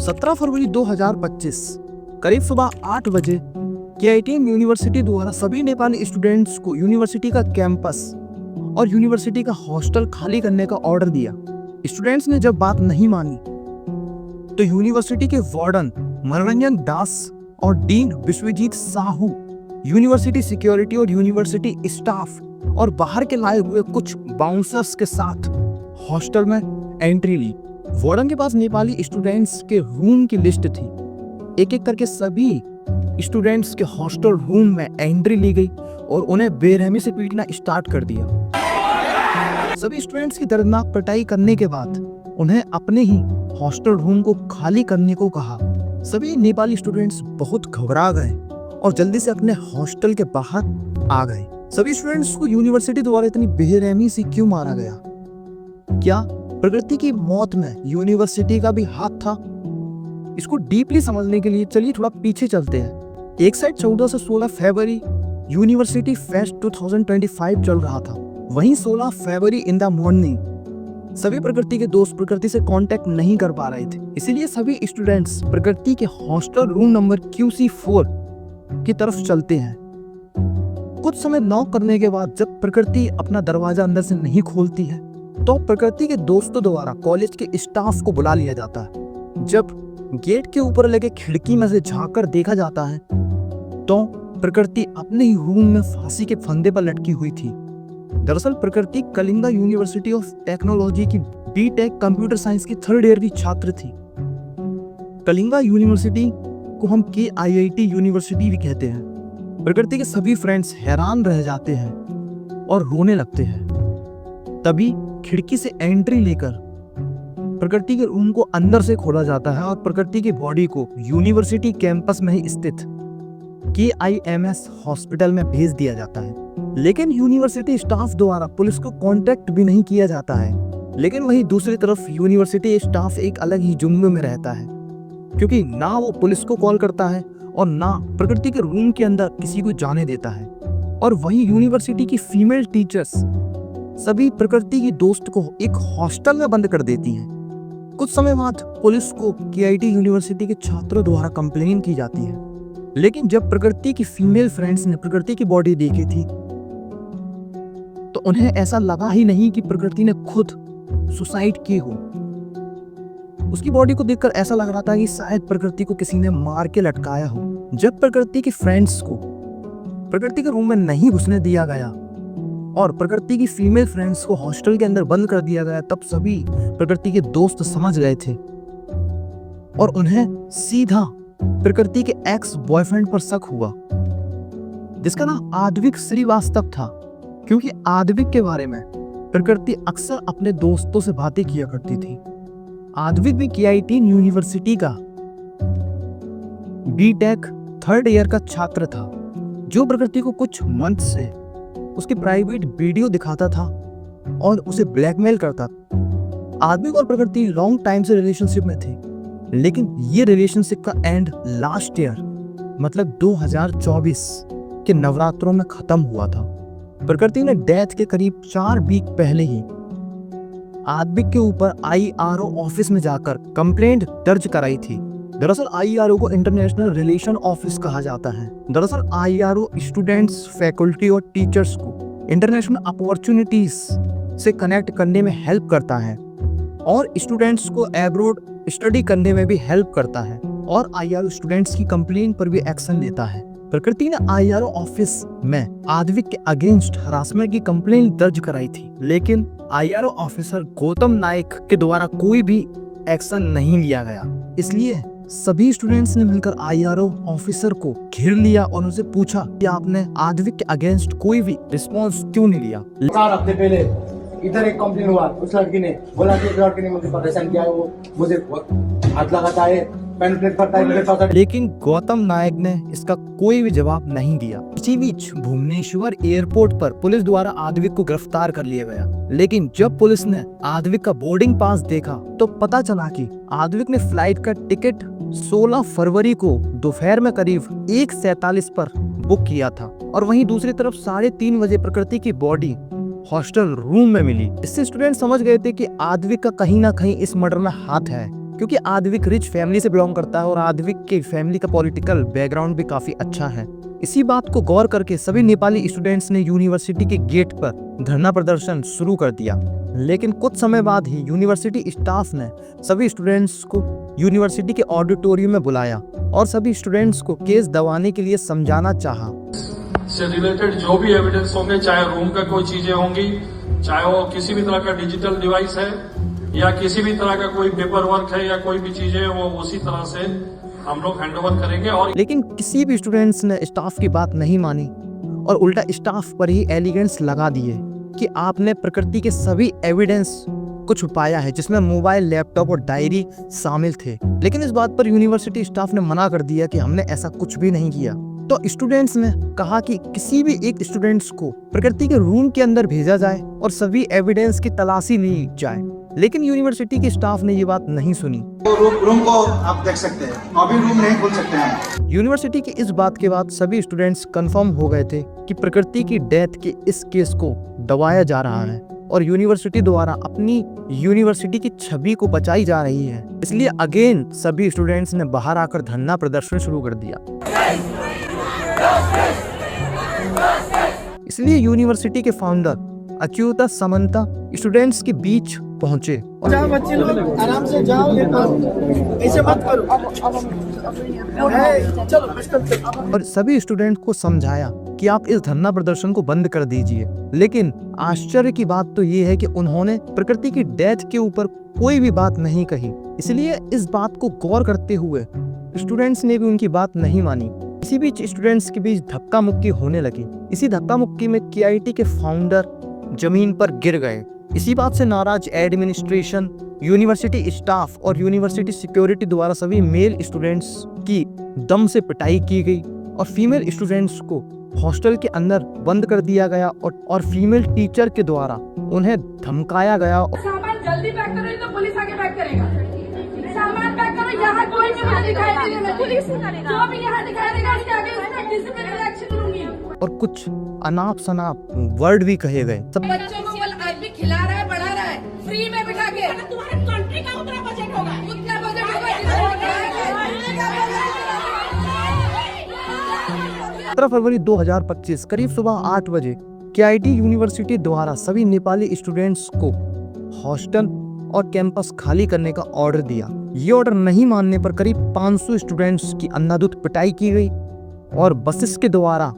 17 फरवरी 2025 करीब सुबह 8 बजे केआईटीएम यूनिवर्सिटी द्वारा सभी नेपाली स्टूडेंट्स को यूनिवर्सिटी का कैंपस और यूनिवर्सिटी का हॉस्टल खाली करने का ऑर्डर दिया। स्टूडेंट्स ने जब बात नहीं मानी तो यूनिवर्सिटी के वार्डन मनोरंजन दास और dean Vishwajit Sahu, university security और यूनिवर्सिटी स्टाफ और बाहर के लाए हुए कुछ बाउंसर्स के साथ हॉस्टल में एंट्री ली। वार्डन के पास नेपाली स्टूडेंट्स के रूम की लिस्ट थी। एक एक करके सभी स्टूडेंट्स के हॉस्टल रूम में एंट्री ली गई और उन्हें बेरहमी से पीटना स्टार्ट कर दिया। सभी स्टूडेंट्स की दर्दनाक पिटाई करने के बाद उन्हें अपने ही हॉस्टल रूम को खाली करने को कहा। सभी नेपाली स्टूडेंट्स बहुत घबरा गए और जल्दी से अपने हॉस्टल के बाहर आ गए। सभी स्टूडेंट्स को यूनिवर्सिटी द्वारा इतनी बेरहमी से क्यों मारा गया? क्या प्रकृति की मौत में यूनिवर्सिटी का भी हाथ था? इसको डीपली समझने के लिए चलिए थोड़ा पीछे चलते हैं। एक साइड 14 से 16 फरवरी यूनिवर्सिटी फेस्ट 2025 चल रहा था, वहीं 16 फरवरी इन द मॉर्निंग सभी प्रकृति के दोस्त प्रकृति से कांटेक्ट नहीं कर पा रहे थे। इसीलिए सभी स्टूडेंट्स प्रकृति के हॉस्टल रूम नंबर QC4 की तरफ चलते हैं। कुछ समय नॉक करने के बाद जब प्रकृति अपना दरवाजा अंदर से नहीं खोलती है तो प्रकृति के दोस्तों द्वारा कॉलेज के स्टाफ को बुला लिया जाता है। जब गेट के ऊपर लगे खिड़की में से झांक कर देखा जाता है तो प्रकृति अपने ही रूम में फांसी के फंदे पर लटकी हुई थी। दरअसल प्रकृति कलिंगा यूनिवर्सिटी ऑफ टेक्नोलॉजी की बीटेक कंप्यूटर साइंस की 3rd ईयर की छात्र थी। कलिंगा यूनिवर्सिटी को हम KIIT यूनिवर्सिटी भी कहते हैं। प्रकृति के सभी फ्रेंड्स हैरान रह जाते हैं और रोने लगते हैं। तभी खिड़की से एंट्री लेकर प्रकृति के रूम को अंदर से खोला जाता है और प्रकृति की बॉडी को यूनिवर्सिटी कैंपस में ही स्थित KIMS हॉस्पिटल में भेज दिया जाता है। लेकिन यूनिवर्सिटी स्टाफ द्वारा पुलिस को कांटेक्ट भी नहीं किया जाता है। लेकिन वहीं दूसरी तरफ यूनिवर्सिटी स्टाफ एक अलग ही जुम्मे में रहता है, क्योंकि ना वो पुलिस को कॉल करता है और ना प्रकृति के रूम के अंदर किसी को जाने देता है। और वहीं यूनिवर्सिटी की फीमेल टीचर्स सभी प्रकृति की दोस्त को एक हॉस्टल में बंद कर देती हैं। कुछ समय बाद पुलिस को KIT यूनिवर्सिटी के छात्रों द्वारा कंप्लेन की जाती है। लेकिन जब प्रकृति की फीमेल फ्रेंड्स ने प्रकृति की बॉडी देखी थी तो उन्हें ऐसा लगा ही नहीं कि प्रकृति ने खुद सुसाइड की हो। उसकी बॉडी को देखकर ऐसा लग रहा था कि शायद प्रकृति को किसी ने मार के लटकाया हो। जब प्रकृति की फ्रेंड्स को प्रकृति के रूम में नहीं घुसने दिया गया और प्रकृति की फीमेल फ्रेंड्स को हॉस्टल के अंदर बंद कर दिया गया, तब सभी प्रकृति के दोस्त समझ गए थे और उन्हें सीधा प्रकृति के एक्स बॉयफ्रेंड पर शक हुआ, जिसका नाम आद्विक श्रीवास्तव था। क्योंकि आद्विक के बारे में प्रकृति अक्सर अपने दोस्तों से बातें किया करती थी। आद्विक भी KIT यूनिवर्सिटी का बीटेक 3rd ईयर का छात्र था, जो प्रकृति को कुछ मंथ से उसकी प्राइवेट वीडियो दिखाता था और उसे ब्लैकमेल करता था। आद्विक और प्रकृति लॉन्ग टाइम से रिलेशनशिप में थे, लेकिन ये रिलेशनशिप का एंड लास्ट ईयर मतलब 2024 के नवरात्रों में खत्म हुआ था। प्रकृति ने डेथ के करीब 4 वीक पहले ही आद्विक के ऊपर IRO ऑफिस में जाकर कंप्लेंट दर्ज कराई थी। दरअसल IRO को इंटरनेशनल रिलेशन ऑफिस कहा जाता है। दरअसल IRO स्टूडेंट्स, फैकल्टी और टीचर्स को इंटरनेशनल अपॉर्चुनिटीज से कनेक्ट करने में हेल्प करता है और स्टूडेंट्स को एब्रोड स्टडी करने में भी हेल्प करता है और IRO स्टूडेंट्स की कंप्लेन पर भी एक्शन लेता है। प्रकृति ने IRO ऑफिस में आद्विक के अगेंस्ट हरासमेंट की कंप्लेन दर्ज कराई थी, लेकिन IRO ऑफिसर गौतम नायक के द्वारा कोई भी एक्शन नहीं लिया गया। इसलिए सभी स्टूडेंट्स ने मिलकर IRO ऑफिसर को घेर लिया और उनसे पूछा कि आपने आद्विक के अगेंस्ट कोई भी रिस्पॉन्स क्यों नहीं लिया। 4 हफ्ते पहले इधर एक कंप्लेन हुआ, उस लड़की ने बोला कि एक लड़के ने मुझे परेशान किया है, वो मुझे हाथ लगाता है, पेनिट्रेट करता है मेरे साथ। लेकिन गौतम नायक ने इसका कोई भी जवाब नहीं दिया। इसी बीच भुवनेश्वर एयरपोर्ट पर पुलिस द्वारा आद्विक को गिरफ्तार कर लिया गया। लेकिन जब पुलिस ने आद्विक का बोर्डिंग पास देखा तो पता चला कि आद्विक ने फ्लाइट का टिकट 16 फरवरी को दोपहर में करीब 1:47 पर बुक किया था और वहीं दूसरी तरफ 3:30 बजे प्रकृति की बॉडी हॉस्टल रूम में मिली। इससे स्टूडेंट समझ गए थे कि आद्विक का कहीं ना कहीं इस मर्डर में हाथ है। क्योंकि आद्विक रिच फैमिली से बिलोंग करता है और आद्विक के फैमिली का पॉलिटिकल बैकग्राउंड भी काफी अच्छा है। इसी बात को गौर करके सभी नेपाली स्टूडेंट्स ने यूनिवर्सिटी के गेट पर धरना प्रदर्शन शुरू कर दिया। लेकिन कुछ समय बाद ही यूनिवर्सिटी स्टाफ ने सभी स्टूडेंट्स को यूनिवर्सिटी के ऑडिटोरियम में बुलाया और सभी स्टूडेंट्स को केस दबाने के लिए समझाना चाहा। से रिलेटेड जो भी एविडेंस होंगे, चाहे रूम का कोई चीजें होंगी, चाहे वो किसी भी तरह का डिजिटल डिवाइस है या किसी भी तरह का कोई पेपर वर्क है या कोई भी चीजें, वो उसी तरह से हम लोग हैंडओवर करेंगे। और लेकिन किसी भी स्टूडेंट्स ने स्टाफ की बात नहीं मानी और उल्टा स्टाफ पर ही एलिगेंस लगा दिए कि आपने प्रकृति के सभी एविडेंस को छुपाया है, जिसमें मोबाइल, लैपटॉप और डायरी शामिल थे। लेकिन इस बात पर यूनिवर्सिटी स्टाफ ने मना कर दिया कि हमने ऐसा कुछ भी नहीं किया। तो स्टूडेंट्स ने कहा कि किसी भी एक स्टूडेंट्स को प्रकृति के रूम के अंदर भेजा जाए और सभी एविडेंस की तलाशी ली जाए। लेकिन यूनिवर्सिटी के स्टाफ ने ये बात नहीं सुनी। रूम को आप देख सकते हैं, अभी रूम नहीं खोल सकते हैं। यूनिवर्सिटी की इस बात के बाद सभी स्टूडेंट्स कंफर्म हो गए थे कि प्रकृति की डेथ के इस केस को दबाया जा रहा है और यूनिवर्सिटी द्वारा अपनी यूनिवर्सिटी की छवि को बचाई जा रही है। इसलिए अगेन सभी स्टूडेंट्स ने बाहर आकर धरना प्रदर्शन शुरू कर दिया। इसलिए यूनिवर्सिटी के फाउंडर अच्युता समंता स्टूडेंट्स के बीच पहुंचे। जाओ बच्चे लोग, आराम से जाओ, ऐसे मत करो। चलो। और सभी स्टूडेंट को समझाया कि आप इस धरना प्रदर्शन को बंद कर दीजिए। लेकिन आश्चर्य की बात तो ये है कि उन्होंने प्रकृति की डेथ के ऊपर कोई भी बात नहीं कही। इसलिए इस बात को गौर करते हुए स्टूडेंट्स ने भी उनकी बात नहीं मानी। इसी बीच स्टूडेंट्स के बीच धक्का मुक्की होने लगी। इसी धक्का मुक्की में केआईटी के फाउंडर जमीन पर गिर गए। इसी बात से नाराज एडमिनिस्ट्रेशन, यूनिवर्सिटी स्टाफ और यूनिवर्सिटी सिक्योरिटी द्वारा सभी मेल स्टूडेंट्स की दम से पिटाई की गई और फीमेल स्टूडेंट्स को हॉस्टल के अंदर बंद कर दिया गया और फीमेल टीचर के द्वारा उन्हें धमकाया गया। सामान जल्दी पैक करो, नहीं तो पुलिस आके पैक करेगा। सामान पैक करो, यहाँ कोई भी मुझे दिखाई नहीं देगा। पुलिस जो भी यहाँ दिखाई देगा उसके आगे उसका डिसिप्लिनरी एक्शन लूंगी। और कुछ अनाप शनाप वर्ड भी कहे गए। सब बच्चों को भी खिला रहा है, पढ़ा रहा है, फ्री में बिठा के। तुम्हारे कंट्री का उतना बजट होगा, उतना बजट होगा। 17 फरवरी 2025 करीब सुबह 8 बजे केआईटी यूनिवर्सिटी द्वारा सभी नेपाली स्टूडेंट्स को हॉस्टल और कैंपस खाली करने का ऑर्डर दिया। ये ऑर्डर नहीं मानने पर करीब 500 स्टूडेंट्स की अंधाधुंध पिटाई की गई और बसेस के द्वारा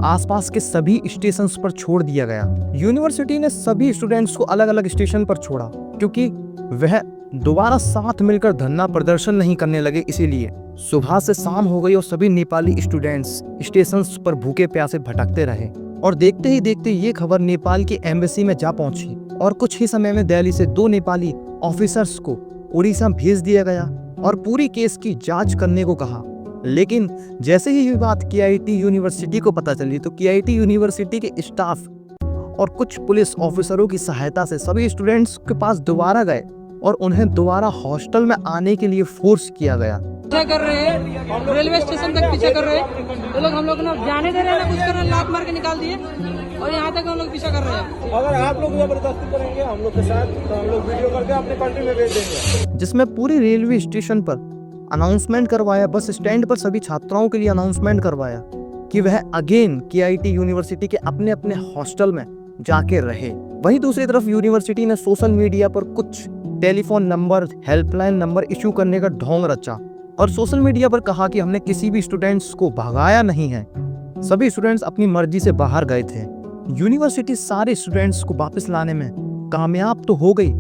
आसपास के सभी स्टेशंस पर छोड़ दिया गया। यूनिवर्सिटी ने सभी स्टूडेंट्स को अलग अलग स्टेशन पर छोड़ा क्योंकि वह दोबारा साथ मिलकर धरना प्रदर्शन नहीं करने लगे। इसीलिए सुबह से शाम हो गई और सभी नेपाली स्टूडेंट्स स्टेशंस पर भूखे प्यासे भटकते रहे और देखते ही देखते ये खबर नेपाल की एम्बेसी में जा पहुंची और कुछ ही समय में दिल्ली से 2 नेपाली ऑफिसर्स को उड़ीसा भेज दिया गया और पूरी केस की जांच करने को कहा। लेकिन जैसे ही ये बात केआईटी यूनिवर्सिटी को पता चली तो केआईटी यूनिवर्सिटी के स्टाफ और कुछ पुलिस ऑफिसरों की सहायता से सभी स्टूडेंट्स के पास दोबारा गए और उन्हें दोबारा हॉस्टल में आने के लिए फोर्स किया गया। पीछा कर रहे हैं, रेलवे स्टेशन तक पीछा कर रहे हैं। तो लोग हम लोग ना जाने दे रहे हैं, ना कुछ कर रहे हैं, लात मार के निकाल दिए और यहाँ तक हम लोग पीछा कर रहे हैं। अगर आप लोग जबरदस्ती करेंगे हम लोग के साथ तो हम लोग वीडियो करके अपने कंट्री में भेज देंगे। जिसमें पूरी रेलवे स्टेशन पर अनाउंसमेंट करवाया, बस स्टैंड पर सभी छात्राओं के लिए अनाउंसमेंट करवाया कि वह अगेन केआईटी यूनिवर्सिटी के अपने अपने हॉस्टल में जाके रहे। वहीं दूसरी तरफ यूनिवर्सिटी ने सोशल मीडिया पर कुछ telephone number, helpline number issue करने का ढोंग रचा और सोशल मीडिया पर कहा कि हमने किसी भी स्टूडेंट्स को भगाया नहीं है, सभी स्टूडेंट्स अपनी मर्जी से बाहर गए थे। यूनिवर्सिटी सारे स्टूडेंट्स को वापस लाने में कामयाब तो हो गई,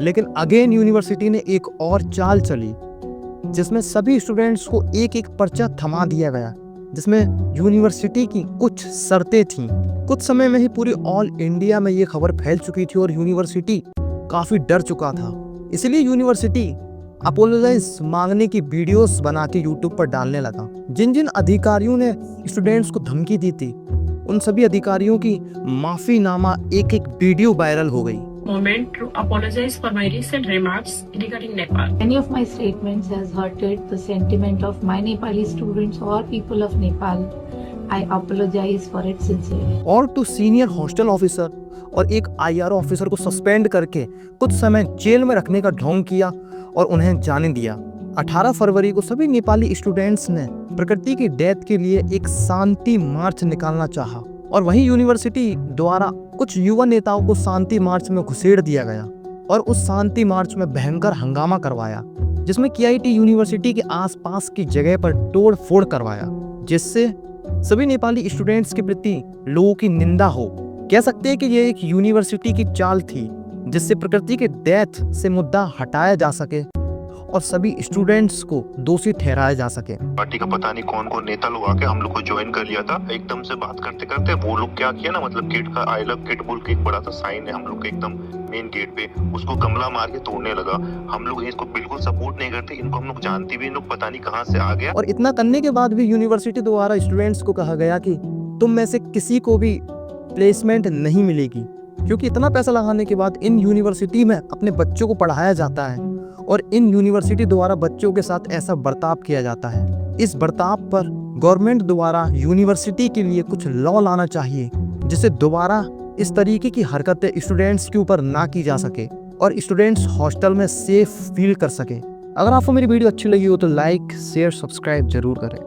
लेकिन अगेन यूनिवर्सिटी ने एक और चाल चली जिसमें सभी स्टूडेंट्स को एक एक पर्चा थमा दिया गया, जिसमें यूनिवर्सिटी की कुछ शर्तें थीं। कुछ समय में ही पूरी ऑल इंडिया में ये खबर फैल चुकी थी और यूनिवर्सिटी काफी डर चुका था। इसलिए यूनिवर्सिटी अपोलोजाइज मांगने की वीडियोस बना के यूट्यूब पर डालने लगा। जिन जिन अधिकारियों ने स्टूडेंट्स को धमकी दी थी उन सभी अधिकारियों की माफीनामा एक एक वीडियो वायरल हो गई। Moment to apologize for my recent remarks regarding Nepal. Any of my statements has hurted the sentiment of my Nepali students or people of Nepal. I apologize for it sincerely. और to senior hostel officer और एक आईआरओ officer को suspend करके कुछ समय jail में रखने का ढोंग किया और उन्हें जाने दिया। 18 फरवरी को सभी नेपाली स्टूडेंट्स ने प्रकृति की डेथ के लिए एक शांति मार्च निकालना चाहा और वहीं यूनिवर्सिटी द्वारा कुछ युवा नेताओं को शांति मार्च में घुसेड़ दिया गया और उस शांति मार्च में भयंकर हंगामा करवाया, जिसमें KIT यूनिवर्सिटी के आसपास की जगह पर तोड़ फोड़ करवाया, जिससे सभी नेपाली स्टूडेंट्स के प्रति लोगों की निंदा हो। कह सकते हैं कि ये एक यूनिवर्सिटी की चाल थी जिससे प्रकृति के डेथ से मुद्दा हटाया जा सके और सभी स्टूडेंट्स को दोषी ठहराया जा सके। पार्टी का पता नहीं कौन कौन नेता लोग आके हम लोग को ज्वाइन कर लिया था। एकदम से बात करते करते वो लोग क्या किया ना, मतलब गेट का आई लव किट बोल के एक बड़ा सा साइन है हम लोग के एकदम मेन गेट पे, उसको गमला मार के तोड़ने लगा। हम लोग इसको बिल्कुल सपोर्ट नहीं करते, इनको हम लोग जानते भी, इन लोग पता नहीं कहाँ से आ गया। और इतना करने के बाद भी यूनिवर्सिटी द्वारा स्टूडेंट्स को कहा गया कि तुम में से किसी को भी प्लेसमेंट नहीं मिलेगी, क्योंकि इतना पैसा लगाने के बाद इन यूनिवर्सिटी में अपने बच्चों को पढ़ाया जाता है और इन यूनिवर्सिटी द्वारा बच्चों के साथ ऐसा बर्ताव किया जाता है। इस बर्ताव पर गवर्नमेंट द्वारा यूनिवर्सिटी के लिए कुछ लॉ लाना चाहिए जिससे दोबारा इस तरीके की हरकतें स्टूडेंट्स के ऊपर ना की जा सके और स्टूडेंट्स हॉस्टल में सेफ फील कर सके। अगर आपको मेरी वीडियो अच्छी लगी हो तो लाइक शेयर सब्सक्राइब जरूर करें।